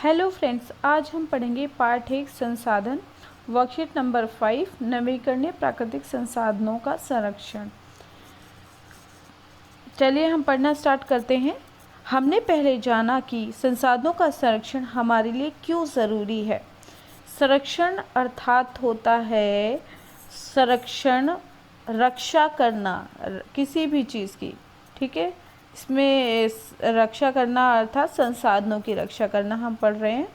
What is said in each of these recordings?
Hello friends, आज हम पढ़ेंगे पाठ 1 संसाधन वर्कशीट नंबर 5 नवीकरणीय प्राकृतिक संसाधनों का संरक्षण। चलिए हम पढ़ना स्टार्ट करते हैं। हमने पहले जाना कि संसाधनों का संरक्षण हमारे लिए क्यों ज़रूरी है। संरक्षण अर्थात होता है संरक्षण, रक्षा करना किसी भी चीज़ की, ठीक है। इसमें रक्षा करना अर्थात संसाधनों की रक्षा करना हम पढ़ रहे हैं।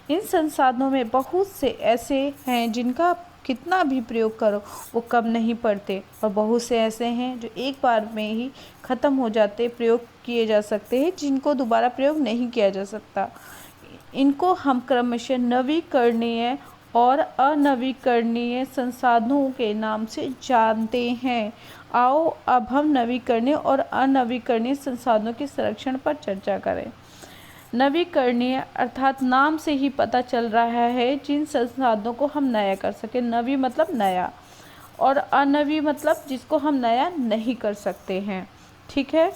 इन संसाधनों में बहुत से ऐसे हैं जिनका कितना भी प्रयोग करो वो कम नहीं पड़ते, और बहुत से ऐसे हैं जो एक बार में ही ख़त्म हो जाते, प्रयोग किए जा सकते हैं, जिनको दोबारा प्रयोग नहीं किया जा सकता। इनको हम क्रमशः नवीकरणीय और अनवीकरणीय संसाधनों के नाम से जानते हैं। आओ अब हम नवीकरणीय और अनवीकरणीय संसाधनों के संरक्षण पर चर्चा करें। नवीकरणीय अर्थात नाम से ही पता चल रहा है जिन संसाधनों को हम नया कर सकें। नवी मतलब नया, और अनवी मतलब जिसको हम नया नहीं कर सकते हैं, ठीक है।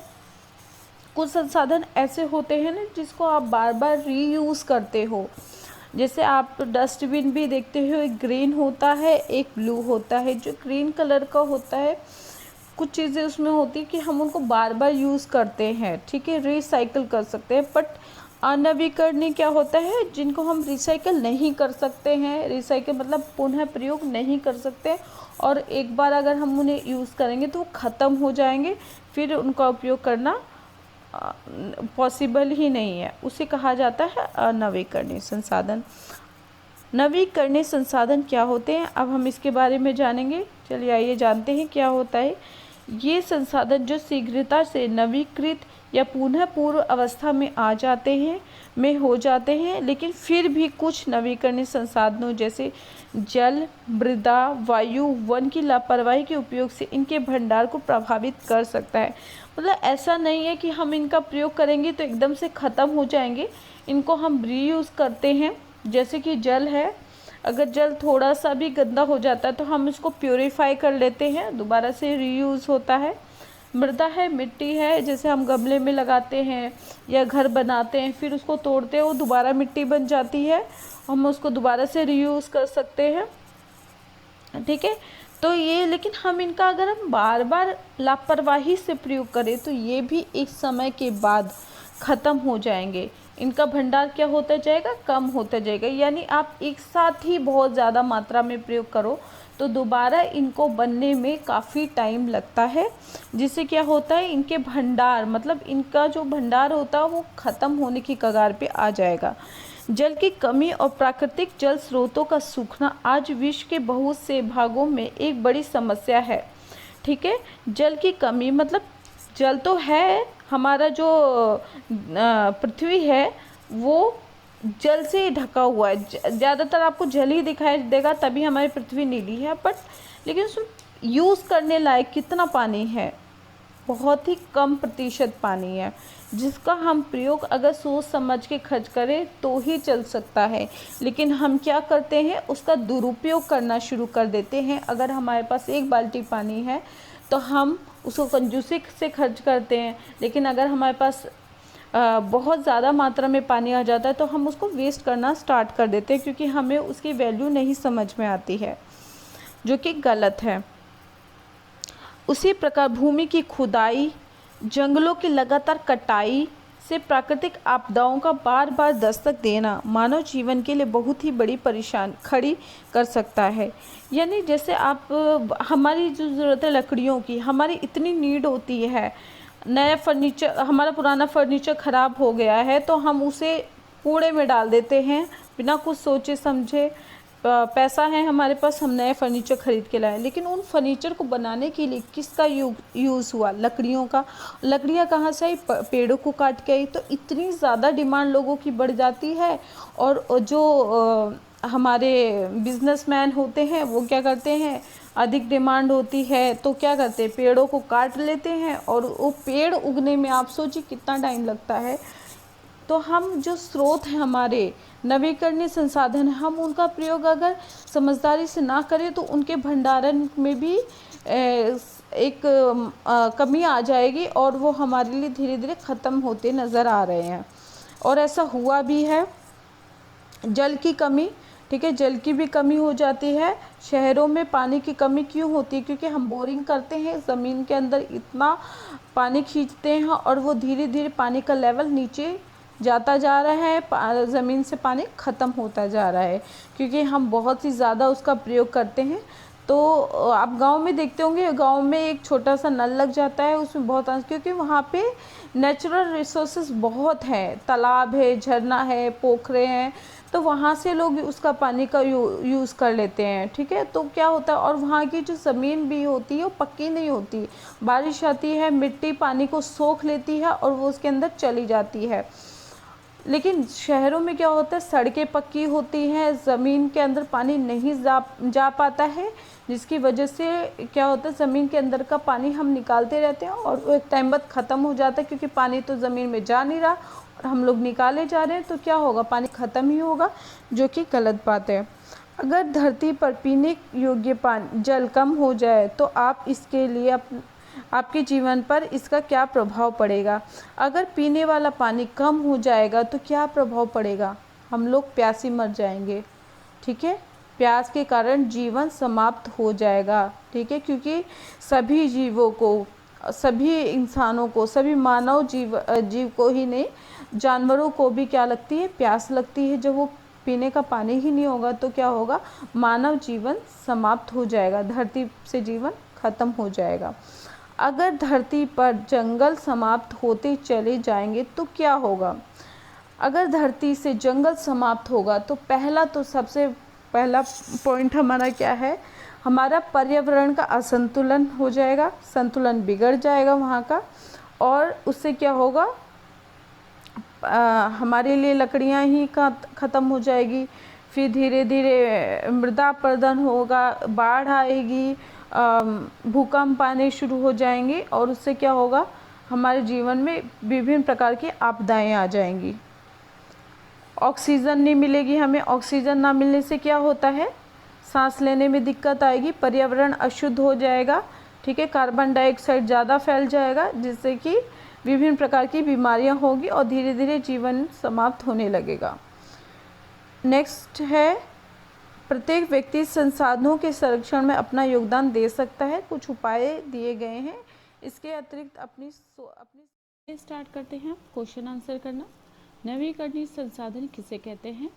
कुछ संसाधन ऐसे होते हैं ना जिसको आप बार बार रीयूज़ करते हो। जैसे आप डस्टबिन भी देखते हो, एक ग्रीन होता है एक ब्लू होता है। जो ग्रीन कलर का होता है, कुछ चीज़ें उसमें होती है कि हम उनको बार बार यूज़ करते हैं, ठीक है, रिसाइकिल कर सकते हैं। बट अनवीकरणीय क्या होता है, जिनको हम रिसाइकिल नहीं कर सकते हैं। रिसाइकिल मतलब पुनः प्रयोग नहीं कर सकते, और एक बार अगर हम उन्हें यूज़ करेंगे तो वो ख़त्म हो जाएंगे, फिर उनका उपयोग करना पॉसिबल ही नहीं है। उसे कहा जाता है अनवीकरणीय संसाधन। नवीकरणीय संसाधन क्या होते हैं, अब हम इसके बारे में जानेंगे। चलिए आइए जानते हैं क्या होता है। ये संसाधन जो शीघ्रता से नवीकृत या पुनः पूर्व अवस्था में आ जाते हैं हो जाते हैं, लेकिन फिर भी कुछ नवीकरणीय संसाधनों जैसे जल, मृदा, वायु, वन की लापरवाही के उपयोग से इनके भंडार को प्रभावित कर सकता है। मतलब ऐसा नहीं है कि हम इनका प्रयोग करेंगे तो एकदम से ख़त्म हो जाएंगे। इनको हम रीयूज़ करते हैं। जैसे कि जल है, अगर जल थोड़ा सा भी गंदा हो जाता है तो हम इसको प्योरीफाई कर लेते हैं, दोबारा से रीयूज़ होता है। मृदा है, मिट्टी है, जैसे हम गमले में लगाते हैं या घर बनाते हैं, फिर उसको तोड़ते हैं, वो दोबारा मिट्टी बन जाती है, हम उसको दोबारा से रीयूज़ कर सकते हैं, ठीक है। तो ये, लेकिन हम इनका अगर हम बार बार लापरवाही से प्रयोग करें तो ये भी एक समय के बाद ख़त्म हो जाएंगे। इनका भंडार क्या होता जाएगा, कम होता जाएगा। यानी आप एक साथ ही बहुत ज़्यादा मात्रा में प्रयोग करो तो दोबारा इनको बनने में काफ़ी टाइम लगता है, जिससे क्या होता है, इनके भंडार मतलब इनका जो भंडार होता है वो ख़त्म होने की कगार पे आ जाएगा। जल की कमी और प्राकृतिक जल स्रोतों का सूखना आज विश्व के बहुत से भागों में एक बड़ी समस्या है, ठीक है। जल की कमी मतलब जल तो है, हमारा जो पृथ्वी है वो जल से ढका हुआ है। ज़्यादातर आपको जल ही दिखाई देगा, तभी हमारी पृथ्वी नीली है। बट लेकिन उसमें यूज़ करने लायक कितना पानी है, बहुत ही कम प्रतिशत पानी है, जिसका हम प्रयोग अगर सोच समझ के खर्च करें तो ही चल सकता है। लेकिन हम क्या करते हैं, उसका दुरुपयोग करना शुरू कर देते हैं। अगर हमारे पास 1 बाल्टी पानी है तो हम उसको कंजूसी से खर्च करते हैं, लेकिन अगर हमारे पास बहुत ज़्यादा मात्रा में पानी आ जाता है तो हम उसको वेस्ट करना स्टार्ट कर देते हैं, क्योंकि हमें उसकी वैल्यू नहीं समझ में आती है, जो कि गलत है। उसी प्रकार भूमि की खुदाई, जंगलों की लगातार कटाई से प्राकृतिक आपदाओं का बार बार दस्तक देना मानव जीवन के लिए बहुत ही बड़ी परेशानी खड़ी कर सकता है। यानी जैसे आप, हमारी जो ज़रूरत है लकड़ियों की, हमारी इतनी नीड होती है। नया फर्नीचर, हमारा पुराना फर्नीचर ख़राब हो गया है तो हम उसे कूड़े में डाल देते हैं बिना कुछ सोचे समझे। पैसा है हमारे पास, हम नए फर्नीचर ख़रीद के लाए, लेकिन उन फर्नीचर को बनाने के लिए किसका यूज़ हुआ, लकड़ियों का। लकड़ियाँ कहाँ से आई, पेड़ों को काट के आई। तो इतनी ज़्यादा डिमांड लोगों की बढ़ जाती है, और जो हमारे बिजनेसमैन होते हैं वो क्या करते हैं, अधिक डिमांड होती है तो क्या करते हैं, पेड़ों को काट लेते हैं, और वो पेड़ उगने में आप सोचिए कितना टाइम लगता है। तो हम जो स्रोत हैं हमारे नवीकरणीय संसाधन, हम उनका प्रयोग अगर समझदारी से ना करें तो उनके भंडारण में भी एक कमी आ जाएगी, और वो हमारे लिए धीरे धीरे ख़त्म होते नज़र आ रहे हैं, और ऐसा हुआ भी है। जल की कमी, ठीक है, जल की भी कमी हो जाती है। शहरों में पानी की कमी क्यों होती है? क्योंकि हम बोरिंग करते हैं, ज़मीन के अंदर इतना पानी खींचते हैं और वो धीरे धीरे पानी का लेवल नीचे जाता जा रहा है, ज़मीन से पानी ख़त्म होता जा रहा है, क्योंकि हम बहुत ही ज़्यादा उसका प्रयोग करते हैं। तो आप गांव में देखते होंगे, गांव में एक छोटा सा नल लग जाता है, उसमें बहुत क्योंकि वहाँ पे नेचुरल रिसोर्सेज बहुत हैं, तालाब है, झरना है, पोखरे हैं, तो वहाँ से लोग उसका पानी का यूज़ कर लेते हैं, ठीक है। तो क्या होता है, और वहाँ की जो ज़मीन भी होती है वो पक्की नहीं होती, बारिश आती है, मिट्टी पानी को सोख लेती है और वो उसके अंदर चली जाती है। लेकिन शहरों में क्या होता है, सड़कें पक्की होती हैं, ज़मीन के अंदर पानी नहीं जा पाता है, जिसकी वजह से क्या होता है, ज़मीन के अंदर का पानी हम निकालते रहते हैं और वो एक टाइम बाद ख़त्म हो जाता है, क्योंकि पानी तो ज़मीन में जा नहीं रहा और हम लोग निकाले जा रहे हैं, तो क्या होगा, पानी ख़त्म ही होगा, जो कि गलत बात है। अगर धरती पर पीने योग्य पानी जल कम हो जाए तो आप इसके लिए आपके जीवन पर इसका क्या प्रभाव पड़ेगा? अगर पीने वाला पानी कम हो जाएगा तो क्या प्रभाव पड़ेगा? हम लोग प्यासी मर जाएंगे, ठीक है, प्यास के कारण जीवन समाप्त हो जाएगा, ठीक है, क्योंकि सभी जीवों को, सभी इंसानों को, सभी मानव जीव को ही नहीं, जानवरों को भी क्या लगती है, प्यास लगती है। जब वो पीने का पानी ही नहीं होगा तो क्या होगा, मानव जीवन समाप्त हो जाएगा, धरती से जीवन खत्म हो जाएगा। अगर धरती पर जंगल समाप्त होते चले जाएंगे तो क्या होगा? अगर धरती से जंगल समाप्त होगा तो सबसे पहला पॉइंट हमारा क्या है, हमारा पर्यावरण का असंतुलन हो जाएगा, संतुलन बिगड़ जाएगा वहाँ का, और उससे क्या होगा, हमारे लिए लकड़ियाँ ही ख़त्म हो जाएगी, फिर धीरे धीरे मृदा अपरदन होगा, बाढ़ आएगी, भूकंप आने शुरू हो जाएंगे, और उससे क्या होगा, हमारे जीवन में विभिन्न प्रकार की आपदाएं आ जाएंगी। ऑक्सीजन नहीं मिलेगी हमें, ऑक्सीजन ना मिलने से क्या होता है, सांस लेने में दिक्कत आएगी, पर्यावरण अशुद्ध हो जाएगा, ठीक है, कार्बन डाइऑक्साइड ज़्यादा फैल जाएगा, जिससे कि विभिन्न प्रकार की बीमारियां होगी और धीरे धीरे जीवन समाप्त होने लगेगा। नेक्स्ट है, प्रत्येक व्यक्ति संसाधनों के संरक्षण में अपना योगदान दे सकता है। कुछ उपाय दिए गए हैं, इसके अतिरिक्त अपनी स्टार्ट करते हैं क्वेश्चन आंसर करना। नवीकरणीय संसाधन किसे कहते हैं?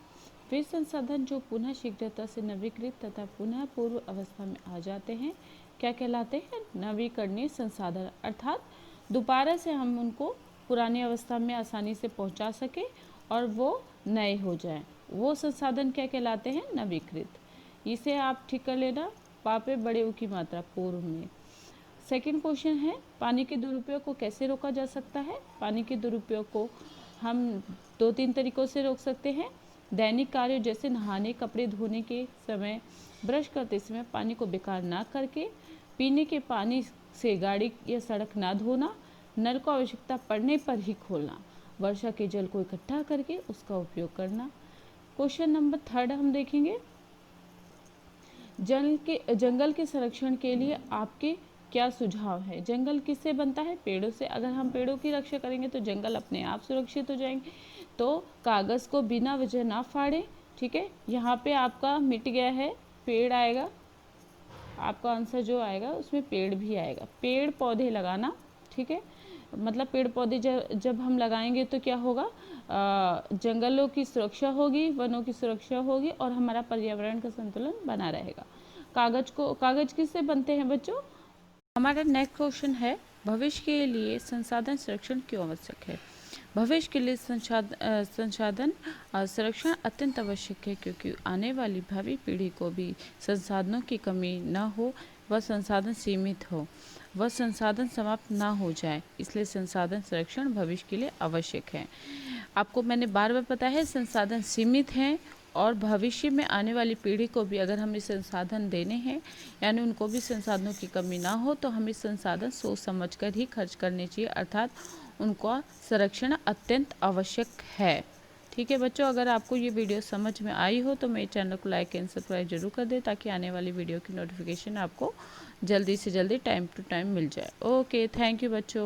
वे संसाधन जो पुनः शीघ्रता से नवीकृत तथा पुनः पूर्व अवस्था में आ जाते हैं क्या कहलाते हैं? नवीकरणीय संसाधन, अर्थात दोबारा से हम उनको पुरानी अवस्था में आसानी से पहुंचा सके और वो नए हो जाएं, वो संसाधन क्या कहलाते हैं? नवीकृत। इसे आप ठीक कर लेना, पापे बड़े ऊ की मात्रा पूर्व में। सेकंड क्वेश्चन है, पानी के दुरुपयोग को कैसे रोका जा सकता है? पानी के दुरुपयोग को हम 2-3 तरीकों से रोक सकते हैं। दैनिक कार्यों जैसे नहाने, कपड़े धोने के समय, ब्रश करते समय पानी को बेकार ना करके, पीने के पानी से गाड़ी या सड़क ना धोना, नल को आवश्यकता पड़ने पर ही खोलना, वर्षा के जल को इकट्ठा करके उसका उपयोग करना। क्वेश्चन नंबर 3 हम देखेंगे, जंगल के संरक्षण के लिए आपके क्या सुझाव है? जंगल किससे बनता है? पेड़ों से। अगर हम पेड़ों की रक्षा करेंगे तो जंगल अपने आप सुरक्षित हो जाएंगे। तो कागज़ को बिना वजह ना फाड़ें, ठीक है। यहाँ पे आपका मिट गया है, पेड़ आएगा, आपका आंसर जो आएगा उसमें पेड़ भी आएगा। पेड़ पौधे लगाना, ठीक है, मतलब पेड़ पौधे जब हम लगाएंगे तो क्या होगा, जंगलों की सुरक्षा होगी, वनों की सुरक्षा होगी और हमारा पर्यावरण का संतुलन बना रहेगा। कागज किससे बनते हैं बच्चों? हमारा नेक्स्ट क्वेश्चन है, भविष्य के लिए संसाधन संरक्षण क्यों आवश्यक है? भविष्य के लिए संसाधन संरक्षण अत्यंत आवश्यक है, क्योंकि आने वाली भावी पीढ़ी को भी संसाधनों की कमी न हो, वह संसाधन सीमित हो, वह संसाधन समाप्त ना हो जाए, इसलिए संसाधन संरक्षण भविष्य के लिए आवश्यक है। आपको मैंने बार बार बताया है, संसाधन सीमित हैं और भविष्य में आने वाली पीढ़ी को भी अगर हमें संसाधन देने हैं, यानी उनको भी संसाधनों की कमी ना हो, तो हमें संसाधन सोच समझकर ही खर्च करने चाहिए, अर्थात उनका संरक्षण अत्यंत आवश्यक है। ठीक है बच्चों, अगर आपको ये वीडियो समझ में आई हो तो मेरे चैनल को लाइक एंड सब्सक्राइब जरूर कर दें, ताकि आने वाली वीडियो की नोटिफिकेशन आपको जल्दी से जल्दी टाइम टू टाइम मिल जाए। ओके, थैंक यू बच्चों।